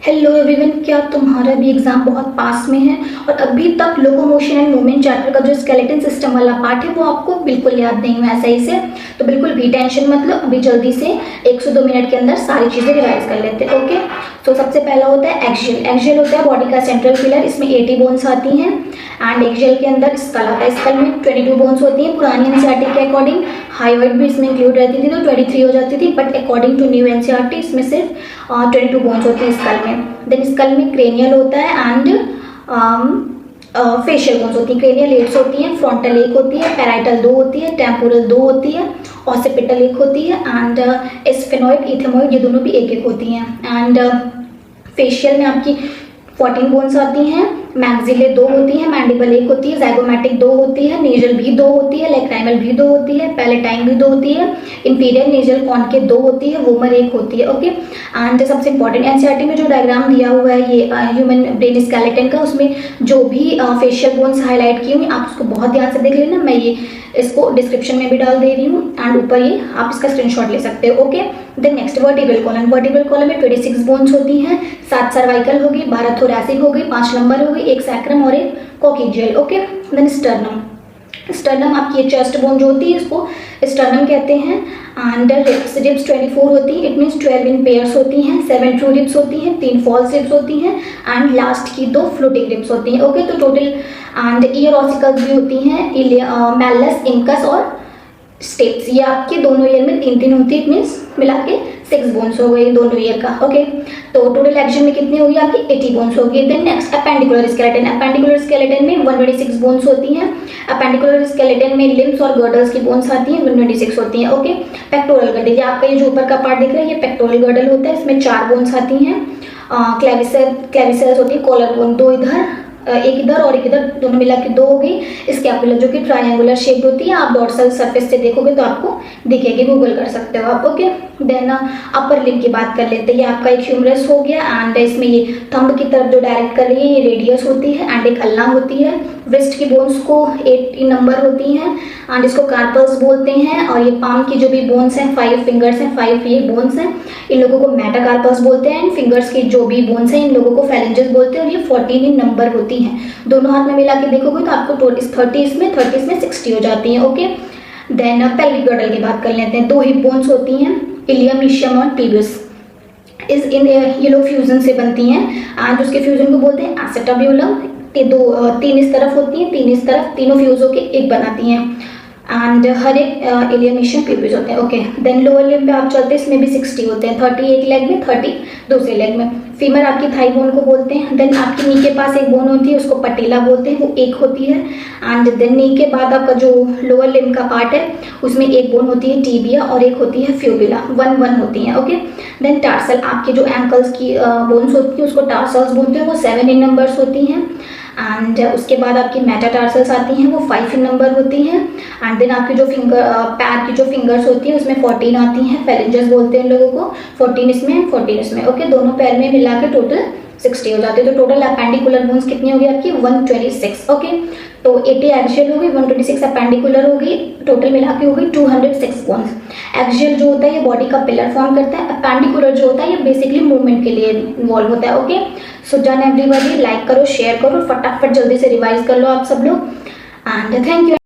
Hello everyone, क्या तुम्हारा भी एग्जाम बहुत पास में है और अभी तक लोकोमोशन एंड मूवमेंट चैप्टर का जो स्केलेटन सिस्टम वाला पार्ट है वो आपको बिल्कुल याद नहीं हुआ है सही से? तो बिल्कुल भी टेंशन मत लो, अभी जल्दी से 1 से 2 मिनट के अंदर सारी चीज़ें रिवाइज कर लेते हैं। ओके, तो सबसे पहला होता है एक्सियल। एक्सियल होता है बॉडी का सेंट्रल पिलर, इसमें 80 बोन्स आती हैं एंड एक्सियल के अंदर स्कल आता है। स्कल में 22 बोन्स होती हैं। पुरानी एनसीईआरटी के अकॉर्डिंग हाइट भी इसमें इंक्लूड रहती थी तो 23 हो जाती थी, but according to new NCERT इसमें सिर्फ 22 बोन्स होती है स्कल में। देन स्कल में क्रेनियल होता है एंड फेशियल बोन्स होती है। क्रेनियल 8 होती हैं, फ्रंटल 1 होती है, पैराइटल 2 होती है, टेम्पोरल 2 होती है, ऑसिपिटल 1 होती है एंड एस्फेनॉइड इथेमॉइड ये दोनों भी 1-1 होती हैं। एंड फेशियल में आपकी 14 बोन्स आती हैं, मैक्सिले 2 होती है, मैंडिबल 1 होती है, ज़ाइगोमैटिक 2 होती है, नेजल भी 2 होती है, लैक्राइमल भी 2 होती है, पैलेटाइन भी 2 होती है, इंफीरियर नेजल कॉनकेव 2 होती है, वोमर 1 होती है। ओके, एंड सबसे इंपॉर्टेंट एनसीईआरटी में जो डायग्राम दिया हुआ है ये ह्यूमन ब्रेन स्केलेटन का, उसमें जो भी फेशियल बोन्स हाईलाइट की हुई आप उसको बहुत ध्यान से देख लेना। मैं ये इसको डिस्क्रिप्शन में भी डाल दे रही हूँ एंड ऊपर ये आप इसका स्क्रीनशॉट ले सकते हो। Okay, then next vertebral column. Vertebral column में 26 बोन्स होती हैं, 7 सर्वाइकल होगी, 12 थोरैसिक होगी, 5 लंबर होगी, 1 सैक्रम और 1 coccygeal. Okay, then sternum. Sternum आपकी ये चेस्ट बोन जो होती है इसको स्टर्नम कहते हैं एंड रिब्स 24 होती है, इट मीन्स 12 इन पेयर्स होती हैं, 7 ट्रू रिब्स होती हैं, 3 फॉल्स रिब्स होती हैं एंड लास्ट की 2 फ्लोटिंग रिब्स होती हैं। ओके, तो टोटल एंड ईयर ऑसिकल्स भी होती हैं, मैलस, इंकस और स्टेप्स, ये आपके दोनों ईयर में 3-3 होती है, इट मीन्स मिला के 6 बोन्स हो गई दोनों ईयर का। ओके, तो टोटल एक्शन में कितनी होगी आपकी 80 बोन्स होगी। Then next appendicular skeleton. Appendicular skeleton में 126 बोन्स होती हैं। अपेंडिकुलर स्केलेटन में लिम्स और गर्डल्स की बोन्स आती हैं, 126 होती हैं। ओके, पेक्टोरल गर्डल, ये आपका ये जो ऊपर का पार्ट दिख रहा है ये पेक्टोरल गर्डल होता है, इसमें 4 बोन्स आती हैं। क्लेविसेल्स होती है, कॉलर बोन 2 इधर, एक इधर और एक इधर, दोनों मिला के 2 हो गई। स्कैपुलर जो कि ट्रायंगुलर शेप होती है, आप डॉर्सल सरफेस से देखोगे तो आपको दिखेगी, गूगल कर सकते हो आप। ओके, देन अपर लिम्ब की बात कर लेते हैं। ये आपका एक ह्यूमरस हो गया एंड इसमें ये थंब की तरफ जो डायरेक्ट कर रही है ये रेडियस होती है एंड एक अल्ना होती है। वेस्ट की बोन्स को 80 नंबर होती हैं एंड इसको कार्पल्स बोलते हैं। और ये पाम की जो भी बोन्स हैं 5 फिंगर्स हैं, 5 ये बोन्स हैं, इन लोगों को मेटाकार्पल्स बोलते हैं एंड फिंगर्स की जो भी बोन्स हैं इन लोगों को फेलेंजेस बोलते हैं और ये 14 इन नंबर होती हैं। दोनों हाथ में मिला के देखोगे तो आपको 30 इसमें 60 हो जाती हैं। ओके, देन पेल्विक गर्डल की बात कर लेते हैं। 2 हिप बोन्स होती हैं, इलियम, इशियम और टिबियस, इस इन ये लोग फ्यूजन से बनती हैं एंड उसके फ्यूजन को बोलते हैं एसेटाब्यूलम। 3 इस तरफ होती हैं, 3 इस तरफ, तीनों फ्यूज होकर एक बनाती हैं एंड हर एक इलियम, इशियम, टिबियस होते हैं। ओके, देन लोअर लिम्ब पे आप चलते हैं, इसमें भी 60 होते हैं, 30 एक लेग में, 30 दूसरे लेग में। फीमर आपकी थाई बोन को बोलते हैं। देन आपकी नी के पास एक बोन होती है उसको पटेला बोलते हैं, वो 1 होती है एंड देन नी के बाद आपका जो लोअर लिम्ब का पार्ट है उसमें एक बोन होती है टीबिया और एक होती है फ्यूबुला, 1-1 होती हैं। ओके, देन टार्सल, आपके जो एंकल्स की बोन्स होती है उसको टार्सल्स बोलते हैं, वो 7 इन नंबर्स होती हैं एंड उसके बाद आपकी मेटाटार्सल्स आती हैं, वो 5 इन नंबर होती हैं एंड देन आपकी जो पैर की जो फिंगर्स होती हैं उसमें 14 आती हैं, फेलेंजेस बोलते हैं इन लोगों को, 14 इसमें 14 इसमें। ओके, दोनों पैर में मिला के टोटल 60 हो जाती है। तो टोटल अपेंडिकुलर बोन्स कितनी होगी आपकी 126। ओके, तो 80 एक्सियल होगी, 126 अपेंडिकुलर होगी, टोटल मिला के होगी 206 बोन्स। एक्सियल जो होता है ये बॉडी का पिलर फॉर्म करता है, अपेंडिकुलर जो होता है ये बेसिकली मूवमेंट के लिए इन्वॉल्व होता है। Okay, so done everybody, like करो, शेयर करो, फटाफट जल्दी से रिवाइज कर लो आप सब लोग एंड थैंक यू।